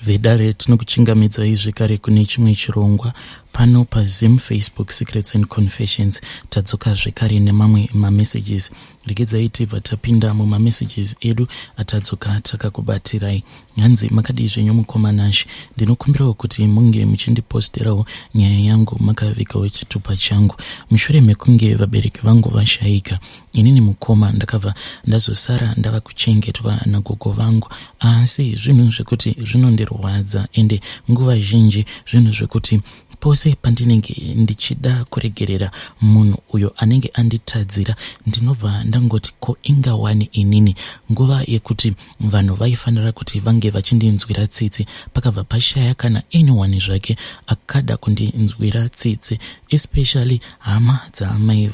vedare tinokuchingamidza zvekare kune chimwe chirongwa pano paZim Facebook Secrets and Confessions. Tadzoka zvekare nemamwe mamessages. Regedzai tibva tapinda mumamessages edu atadzoka takakubatirai. Hanzi makadi zvenyu mukomanashi, ndinokumbirawo kuti munge muchindiposterawo nyaya yangu makavikawo chitupa changu. Mushure mekunge vabereki vangu vashaika, inini mukoma ndakabva ndazosara ndava kuchengetwa nagogo vangu. Asi zvinhu zvekuti zvinondirwadza, ende nguva zhinji zvinhu zvekuti pose pandinenge ndichida kuregerera munhu uyo anenge anditadzira, ndinobva ndangoti ko ingawani inini nguva yekuti vanhu vaifanira kuti vange vachindinzwira tsitsi, pakabva pashaya kana anyone zvake akada kundinzwira tsitsi, especially hama dzaamai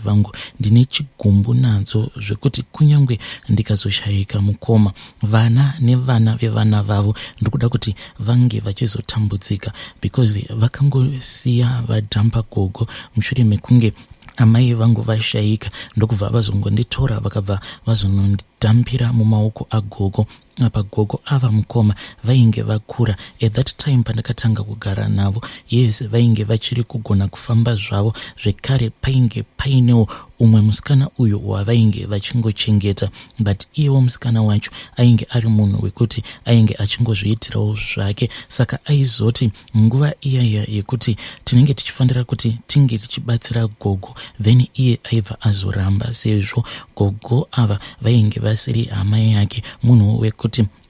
vangu. Ndine chigumbu nadzo zvekuti kunyangwe ndikazoshayika mukoma, vana nevana vevana vavo ndikuda kuti vange vachizotambudzika, because vakangosiya vadhampa gogo mushure mekunge amai vangu vashaika, ndokubva vazongonditora vakabva vazonondidhampira mumaoko agogo. Apa gogo ava mukoma vainge vakura. At that time pandakatanga kugara navo, yes, vainge vachiri kugona kufamba zvavo, zvekare painge painewo umwe musikana uyo wavainge vachingochengeta, but iwo musikana wacho ainge ari munhu wekuti ainge achingozviitirawo zvake. Saka aizoti nguva iyaya yekuti tinenge tichifanira kuti tinge tichibatsira gogo, then iye aibva azoramba, sezvo gogo ava vainge vasiri hama yake, munhu wekuti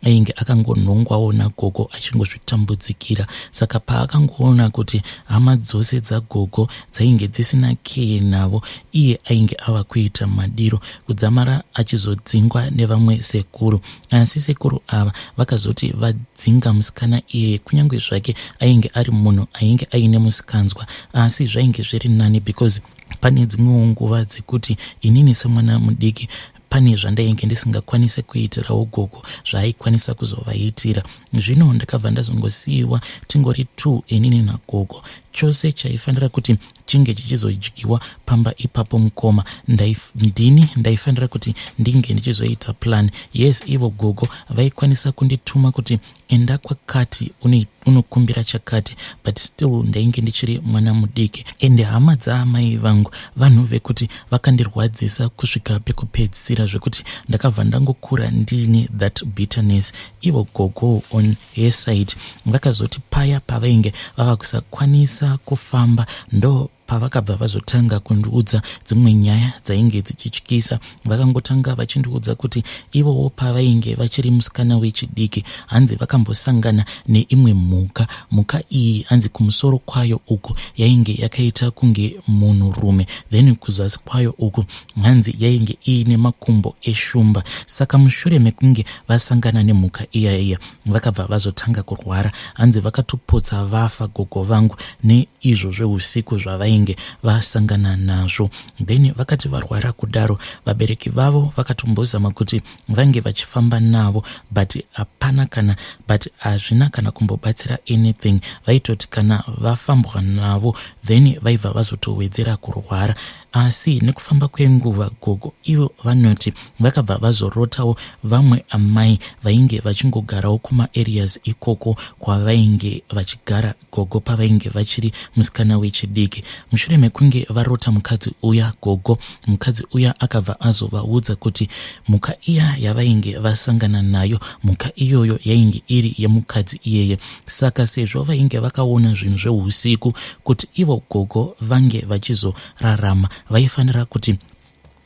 ainge akangonhongwawo nagogo achingozvitambudzikira. Saka paakangoona kuti hama dzose dzagogo dzainge dzisina keye navo, iye ainge ava kuita madiro kudzamara achizodzingwa nevamwe sekuru. Asi sekuru ava vakazoti vadzinga musikana iye, kunyange zvake ainge ari munhu ainge aine musikanzwa, asi zvainge zviri nani, because pane dzimwewo nguva dzekuti inini semwana mudiki pane zvandainge ndisingakwanise kuitirawo gogo zvaaikwanisa kuzovaitira. Zvino ndakabva ndazongosiyiwa tingori 2 inini nagogo. Chose chaifanira kuti chinge chichizodyiwa pamba ipapo mukoma, ndini ndaifanira kuti ndinge ndichizoita plan. Yes, ivo gogo vaikwanisa kundituma kuti enda kwakati unokumbira chakati, but still ndainge ndichiri mwana mudiki. Ende hama dzaamai vangu vanhu vekuti vakandirwadzisa kusvika pekupedzisira, zvekuti ndakabva ndangokura ndini that bitterness. Ivo gogo on her side vakazoti paya pavainge vava kusakwanisa kufamba, ndo pavakabva vazotanga kundiudza dzimwe nyaya dzainge dzichityisa. Vakangotanga vachindiudza kuti ivowo pavainge vachiri musikana wechidiki, hanzi vakambosangana neimwe mhuka iyi hanzi kumusoro kwayo uku yainge yakaita kunge munhurume, then kuzasi kwayo uku hanzi yainge iine makumbo eshumba. Saka mushure mekunge vasangana nemhuka iya vakabva vazotanga kurwara, hanzi vakatopotsa vafa gogo vangu neizvo zveusiku zvavainge vasangana nazvo. Then vakati varwara kudaro, vabereki vavo vakatombozama kuti vange vachifamba navo, but hazvina kana kumbobatsira anything. Vaitoti kana vafambwa navo then vaibva vazotowedzera kurwara. Asi nekufamba kwenguva gogo ivo vanoti vakabva vazorotawo vamwe amai vainge vachingogarawo kuma areas ikoko kwavainge vachigara gogo pavainge vachiri musikana wechidiki. Mushure mekunge varota mukadzi uya gogo, mukadzi uya akabva azovaudza kuti mhuka iya yavainge vasangana nayo, mhuka iyoyo yainge iri yemukadzi iyeye. Saka sezvo vainge vakaona zvinhu zveusiku kuti ivo gogo vange vachizorarama, vaifanira kuti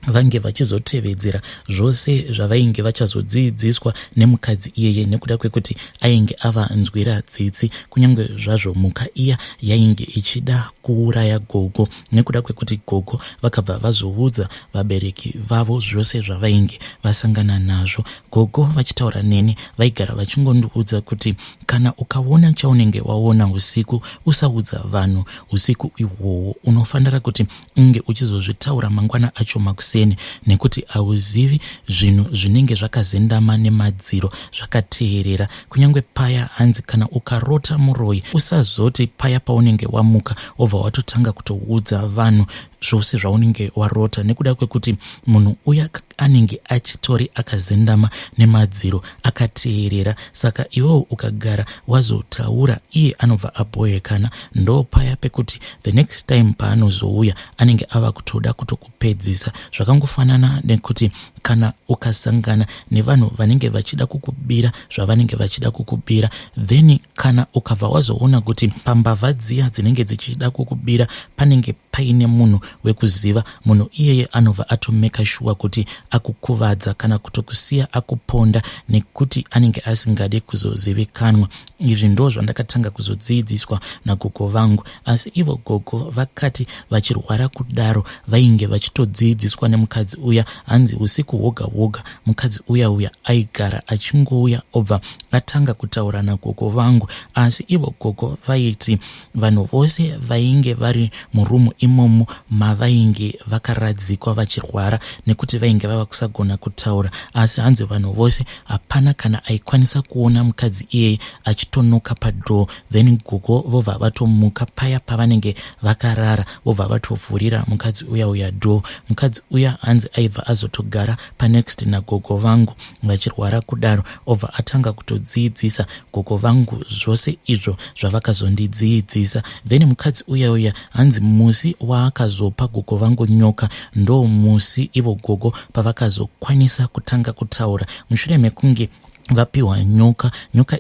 vange vachizotevedzera zvose zvavainge vachazodzidziswa nemukadzi iyeye, nekuda kwekuti ainge avanzwira tsitsi, kunyange zvazvo mhuka iya yainge ichida kuuraya gogo, nekuda kwekuti gogo vakabva vazoudza vabereki vavo zvose zvavainge vasangana nazvo. Gogo vachitaura neni vaigara vachingondiudza kuti kana ukaona chaunenge waona usiku, usaudza vanhu usiku ihwohwo, unofanira kuti unge uchizozvitaura mangwana acho makuseni seni nekuti auzivi zvinhu zvinenge zvakazendama nemadziro zvakateerera. Kunyange paya hanzi kana ukarota muroyi usazoti paya paunenge wamuka obva watotanga kutoudza vanhu zvose zvaunenge warota, nekuda kwekuti munhu uya anenge achitori akazendama nemadziro akateerera. Saka iwewo ukagara wazotaura iye anobva aboyekana. Ndo paya pekuti the next time paanozouya anenge ava kutoda kutokupedzisa. Zvakangofanana nekuti kana ukasangana nevanhu vanenge vachida kukubira zvavanenge vachida kukubira, then kana ukabva wazoona kuti pambavha dziya dzinenge dzichida kukubira panenge paine munhu wekuziva, munhu iyeye anobva atomeka shuwa kuti akukuvadza kana kutokusiya akuponda nekuti anenge asingade kuzozivikanwa. Izvi ndo zvandakatanga kuzodzidziswa nagogo vangu, asi ivo gogo vakati vachirwara kudaro vainge vachitodzidziswa nemukadzi uya. Hanzi usiku hwoga hwoga mukadzi uya aigara achingouya obva atanga kutaura nagogo vangu, asi ivo gogo vaiti vanhu vose vainge vari murumu imomo mavainge vakaradzikwa vachirwara nekuti vainge vava kusagona kutaura. Asi hanzi vanhu vose hapana kana aikwanisa kuona mukadzi iyeye achitonoka padhoo, then gogo vobva vatomuka paya pavanenge vakarara vobva vatovhurira mukadzi uya dhoo. Mukadzi uya hanzi aibva azotogara panext nagogo vangu vachirwara kudaro, obva atanga kutodzidzisa gogo vangu zvose izvo zvavakazondidzidzisa. Then mukadzi uya hanzi musi waakazopa gogo vangu nyoka ndo musi ivo gogo pavakazokwanisa kutanga kutaura. Mushure mekunge vapiwa nyoka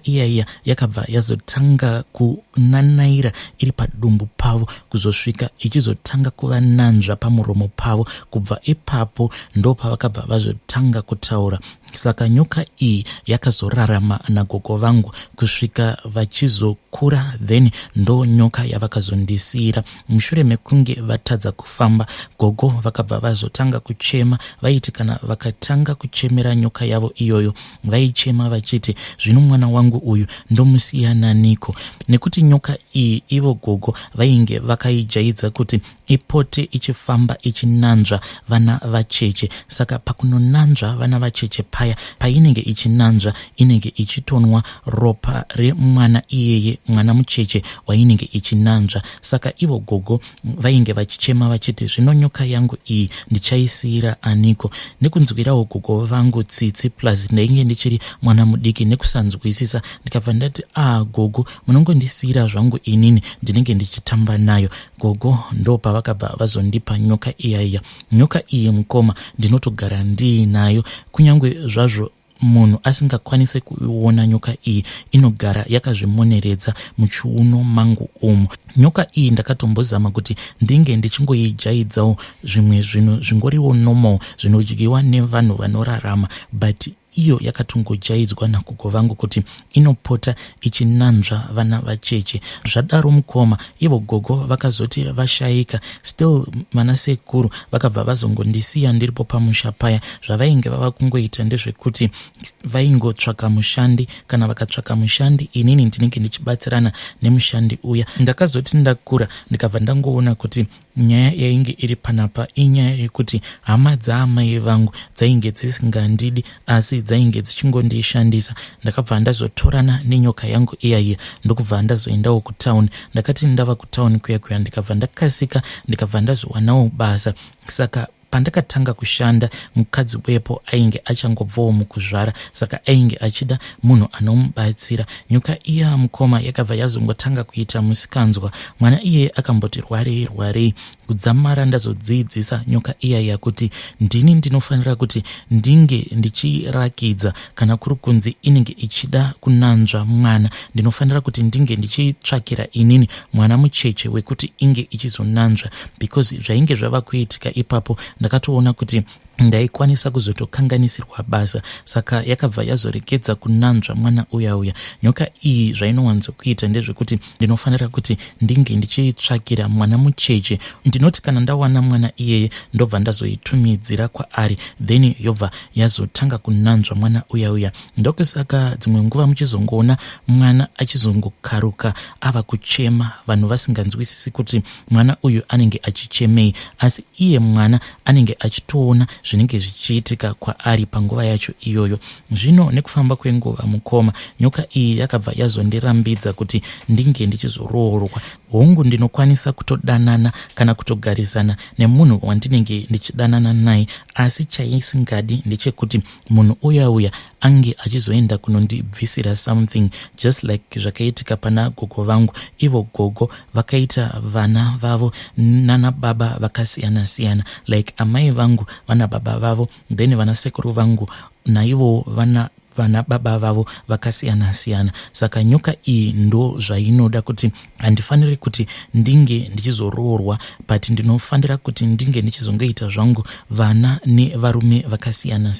iyaiya yakabva yazotanga kunanaira iri padumbu pavo kuzosvika ichizotanga kuva nanzva pamuromo pavo. Kubva ipapo ndo pavakabva vazotanga kutaura. Saka nyoka iyi yakazorarama nagogo vangu kusvika vachizokura, then ndo nyoka yavakazondisira. Mushure mekunge vatadza kufamba, gogo vakabva vazotanga kuchema. Vaiti kana vakatanga kuchemera nyoka yavo iyoyo vaichema vachiti, zvino mwana wangu uyu ndomusiyana niko. Nekuti nyoka iyi ivo gogo vainge vakaijaidza kuti ipote ichifamba ichinanzva vana vacheche. Saka pakunonanzva vana vacheche paya painenge ichinanzva inenge ichitonwa ropa remwana iyeye, mwana mucheche wainenge ichinanzva. Saka ivo gogo vainge vachichema vachiti, zvino nyoka yangu iyi ndichaisira aniko. Nekunzwirawo gogo vangu tsitsi plus ndainge ndichiri mwana mudiki nekusanzwisisa, ndikabva ndati gogo munongondisira zvangu inini ndinenge ndichitamba nayo. Gogo ndo pavakabva vazondipa nyoka iyaiya. Nyoka iyi mukoma ndinotogara ndiinayo, kunyange zvazvo munhu asingakwanise kuiona nyoka iyi inogara yakazvimoneredza muchiuno mangu umu. Nyoka iyi ndakatombozama kuti ndinge ndichingoijaidzawo zvimwe zvinhu zvingoriwo normal zvinodyiwa nevanhu vanorarama, but iyo yakatongojaidzwa nagogo vangu kuti inopota ichinanzva vana vacheche. Zvadaro mukoma ivo gogo vakazoti vashayika, still vana sekuru vakabva vazongondisiya ndiripo pamusha paya. Zvavainge vava kungoita ndezvekuti vaingotsvaka mushandi, kana vakatsvaka mushandi inini ndinenge ndichibatsirana nemushandi uya. Ndakazoti ndakura ndikabva ndangoona kuti nyaya yainge iri panapa inyaya yekuti hama dzaamai vangu dzainge dzisingandidi asi dzainge dzichingondishandisa. Ndakabva ndazotorana nenyoka yangu iyaiya ndokubva ndazoendawo kutauni. Ndakati ndava kutauni kuya ndikabva ndakasika ndikabva ndazowanawo basa. Saka pandakatanga kushanda mukadzi wepo ainge achangobvawo mukuzvara, saka ainge achida munhu anomubatsira. Nyoka iya mukoma yakabva yazongotanga kuita musikanzwa. Mwana iye akamboti rwarei kudzamara ndazodzidzisa nyoka iyaiya kuti ndini ndinofanira kuti ndinge ndichirakidza kana kuri kunzi inenge ichida kunanzva mwana, ndinofanira kuti ndinge ndichitsvakira inini mwana mucheche wekuti inge ichizonanzva, because zvainge zvava kuitika ipapo ndakatoona kuti ndaikwanisa kuzotokanganisirwa basa, saka yakabva yazorekedza kunanzva mwana uya. Nyoka iyi zvainowanzokuita ndezvekuti ndinofanira kuti ndinge ndichitsvakira mwana mucheche. Ndinoti kana ndawana mwana iyeye ndobva ndazoitumidzira kwaari, then yobva yazotanga kunanzva mwana uya. Ndokusaka dzimwe nguva muchizongoona mwana achizongokaruka ava kuchema, vanhu vasinganzwisisi kuti mwana uyu anenge achichemei, asi iye mwana anenge achitoona zvinenge zvichiitika kwaari panguva yacho iyoyo. Zvino nekufamba kwenguva mukoma, nyoka iyi yakabva yazondirambidza kuti ndinge ndichizoroorwa. Hongu ndinokwanisa kutodanana kana kutogarisana nemunhu wandinenge ndichidanana naye, asi chaisingadi ndechekuti munhu uya ange achizoenda kunondibvisira something, just like zvakaitika pana gogo vangu. Ivo gogo vakaita vana vavo nana baba vakasiyana, like amai vangu vana baba vavo, then vana sekuru vangu naivo vana baba vavo vakasiyana. Saka nyoka iyi ndo zvainoda kuti handifaniri kuti ndinge ndichizoroorwa, but ndinofanira kuti ndinge ndichizongoita zvangu vana nevarume vakasiyana.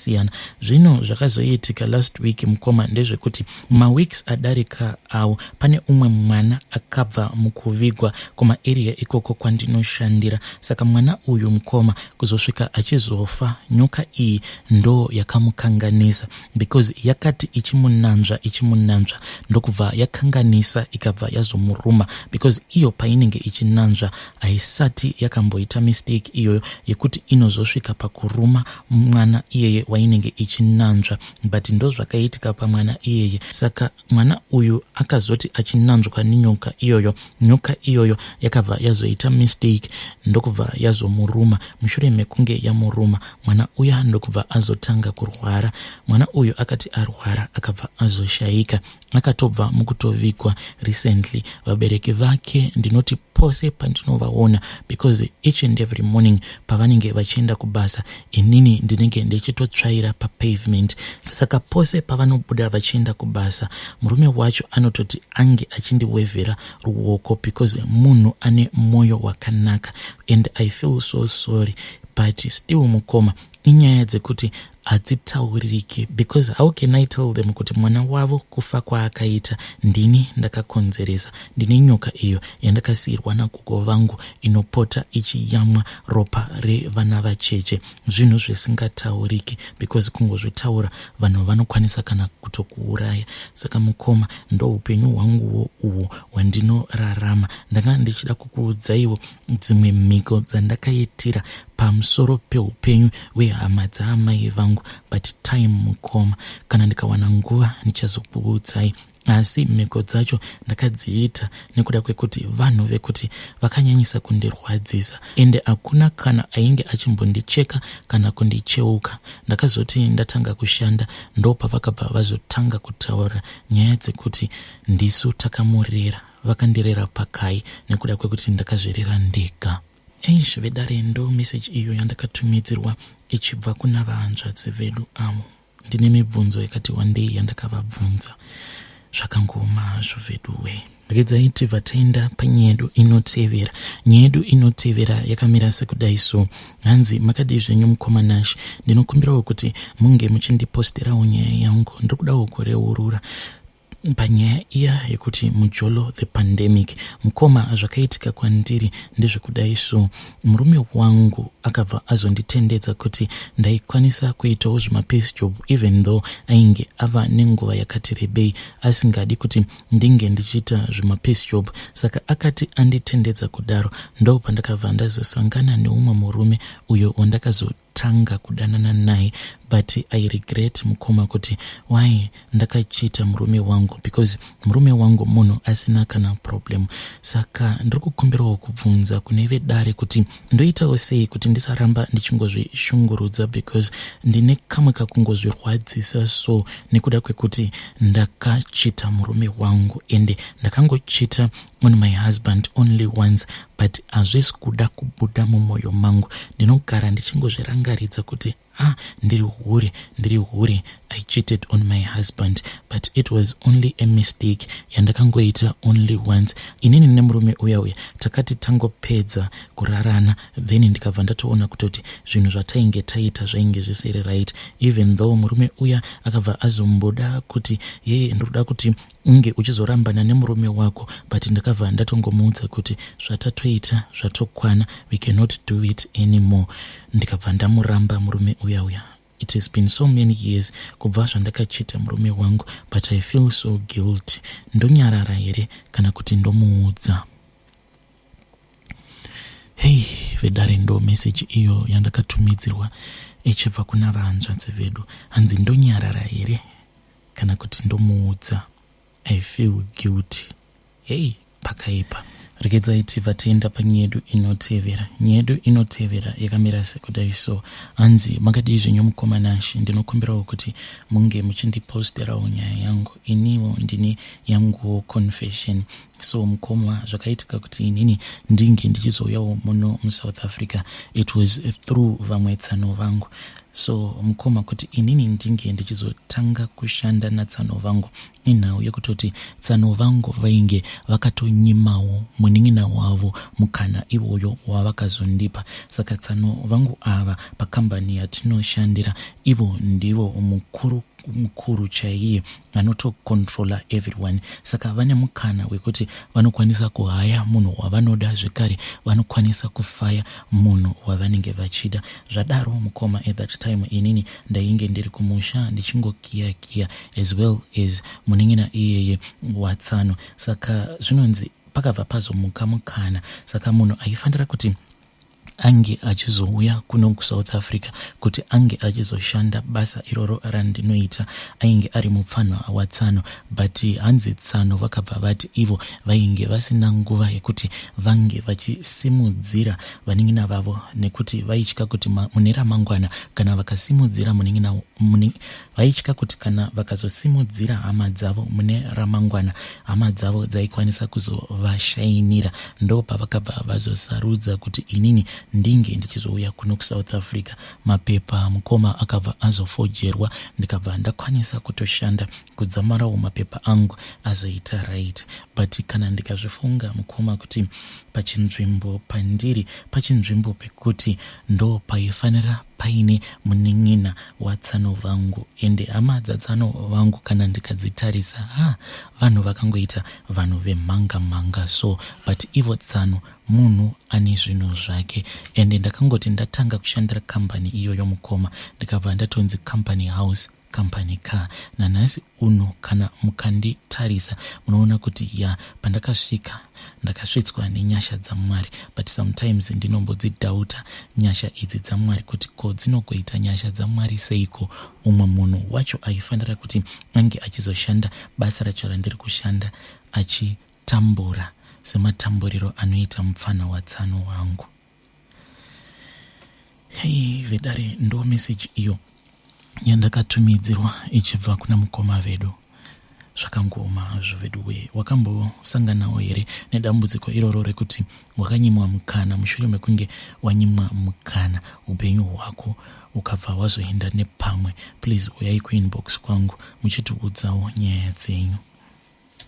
Zvino zvakazoitika last week mukoma ndezvekuti maweeks adarika awo pane umwe mwana akabva mukuvigwa kuma area ikoko kwandinoshandira. Saka mwana uyu mukoma kuzosvika achizofa, nyoka iyi ndo yakamukanganisa, because yakati ichimunanzva ndokubva yakanganisa ikabva yazomuruma, because iyo painenge ichinanzva haisati yakamboita mistake iyoyo yekuti inozosvika pakuruma mwana iyeye wainenge ichinanzva, but ndo zvakaitika pamwana iyeye. Saka mwana uyu akazoti achinanzvwa nenyoka iyoyo, nyoka iyoyo yakabva yazoita mistake ndokubva yazomuruma. Mushure mekunge yamuruma, mwana uya ndokubva azotanga kurwara. Mwana uyu akati arwara akabva azoshayika, akatobva mukutovikwa recently. Vabereki vake ndinoti pose pandinovaona, because each and every morning pavanenge vachienda kubasa, inini ndinenge ndichitotsvaira papavement. Saka pose pavanobuda vachienda kubasa, murume wacho anototi ange achindiwevhera ruoko, because munhu ane moyo wakanaka, and I feel so sorry, but still mukoma inyaya dzekuti hadzitauririki, because how can I tell them kuti mwana wavo kufa kwaakaita ndini ndakakonzeresa, ndine nyoka iyo yandakasiyirwa nagogo vangu inopota ichiyamwa ropa revana vacheche. Zvinhu zvisingatauriki, because kungozvitaura vanhu vanokwanisa kana kutokuuraya. Saka mukoma ndo upenyu hwanguwo uwo hwandinorarama. Ndanga ndichida kukuudzaiwo dzimwe mhiko dzandakaitira pamusoro peupenyu hwehama dzaamai vangu, but time mukoma, kana ndikawana nguva ndichazokuudzai. Asi mhiko dzacho ndakadziita nekuda kwekuti vanhu vekuti vakanyanyisa kundirwadzisa, ende hakuna kana ainge achimbondicheka kana kundicheuka. Ndakazoti ndatanga kushanda ndo pavakabva vazotanga kutaura nyaya dzekuti ndisu takamurera, vakandirera pakai nekuda kwekuti ndakazvirera ndega. Vedare ndo message iyo yandakatumidzirwa ichibva kuna vahanzvadzi vedu avo. Ndine mibvunzo yakati wandei yandakavabvunza, zvakangoma zvoveduwe. Rekedzaiti vataenda panyedu inotevera. Nyedu inotevera yakamira sekudai so. Hanzi makadai zvenyu mukoma Nashi, ndinokumbirawo kuti munge muchindiposterawo nyaya yangu. Ndikudawo kureurura panyaya iya yekuti mujolo the pandemic, mukoma zvakaitika kwandiri ndezvekudai so. Murume wangu akabva azonditendedza kuti ndaikwanisa kuitawo zvimapiece job, even though ainge ava nenguva yakati rebei asingadi kuti ndinge ndichiita zvimapiece job. Saka akati anditendedza kudaro, ndo pandakabva ndazosangana neumwe murume uyo wandakazotanga kudanana naye, but I regret mukoma kuti why ndakachita murume wangu, because murume wangu munhu asina kana problem. Saka ndikukumbirawo kubvunza kune vedare kuti ndoitawo sei kuti ndisaramba ndichingozvishungurudza, because ndine kamwe kakungozvirwadzisa so nekuda kwekuti ndakachita murume wangu, ende ndakangochita on my husband only once, but hazvisi kuda kubuda mumwoyo mangu. Ndinogara ndichingozvirangaridza kuti ndiri hure, I cheated on my husband, but it was only a mistake yandakangoita only once. Inini nemurume uya takati tangopedza kurarana, then ndikabva ndatoona kutoti zvinhu zvatainge taita zvainge zvisiri right, even though murume uya akabva azomboda kuti yeye ndoda kuti unge uchizorambana nemurume wako, but ndakabva ndatongomuudza kuti zvatatoita zvatokwana, we cannot do it anymore. Ndikabva ndamuramba murume uya. It has been so many years kubva zvandakachita murume wangu, but I feel so guilty. Ndonyarara here kana kuti ndomuudza? Hey, vedare ndo message iyo yandakatumidzirwa ichibva kuna vahanzvadzi vedu. Hanzi ndonyarara here kana kuti ndomuudza? I feel guilty. Hey, pakaipa. Regedzai tiva tienda panyedu inotevera. Nyedu inotevera yakamira sekudai so. Hanzi makadii zvenyu mukomanashi, ndinokumbirawo kuti munge muchindiposterawo nyaya yangu. Iniwo ndine yangu confession. So mukoma zvakaitika kuti inini ndinge ndichizouyawo muno muSouth Africa, it was through vamwe tsano vangu. So mukoma kuti inini ndinge ndichizotanga kushanda natsano vangu, inhau yekutoti tsano vangu vainge vakatonyimawo munin'ina wavo mukana iwoyo wavakazondipa. Saka tsano vangu ava pakambani yatinoshandira, ivo ndivo mukuru chaiye anotocontrola everyone. Saka vane mukana wekuti vanokwanisa kuhaya munhu wavanoda, zvekare vanokwanisa kufaya munhu wavanenge vachida. Zvadaro mukoma at that time inini ndainge ndiri kumusha ndichingokiya as well as munin'ina iyeye watsano. Saka zvinonzi pakabva pazomuka mukana, saka munhu aifanira kuti ange achizouya kuno kuSouth Africa kuti ange achizoshanda basa iroro randinoita, ainge ari mupfanwa watsano. But hanzi tsano vakabva vati ivo vainge vasina nguva yekuti vange vachisimudzira vanin'ina vavo, nekuti vaitya kuti mune ramangwana kana vakasimudzira munin'ina vaitya kuti kana vakazosimudzira hama dzavo mune ramangwana, hama dzavo dzaikwanisa kuzovashainira. Ndo pavakabva vazosarudza kuti inini ndinge ndichizouya kuno kuSouth Africa. Mapepa mukoma akabva azofojerwa, ndikabva ndakwanisa kutoshanda kudzamarawo mapepa angu azoita right. But kana ndikazvifunga mukoma kuti pachinzvimbo pandiri, pachinzvimbo pekuti ndo paifanira paine munin'ina watsano vangu, ende hama dzatsano vangu kana ndikadzitarisa vanhu vakangoita vanhu vemhanga. So but ivo tsano munhu ane zvinhu zvake, ende ndakangoti ndatanga kushandira kambani iyoyo mukoma, ndikabva ndatonzi company house, company car. Nanhasi uno kana mukanditarisa munoona kuti pandakasvika ndakasvitswa nenyasha dzaMwari, but sometimes ndinombodzidhauta nyasha idzi dzaMwari kuti ko dzinogoita nyasha dzaMwari seiko. Umwe munhu wacho aifanira kuti ange achizoshanda basa racho randiri kushanda, achitambura sematamburiro anoita mupfana watsano wangu. Hey, vedare ndo message iyo yandakatumidzirwa ichibva kuna mukoma vedu. Zvakangoma zveveduwe, wakambosanganawo here nedambudziko iroro rekuti wakanyimwa mukana, mushure mekunge wanyimwa mukana upenyu hwako ukabva wazoenda nepamwe? Please uyai kuinbox kwangu muchitiudzawo nyaya dzenyu.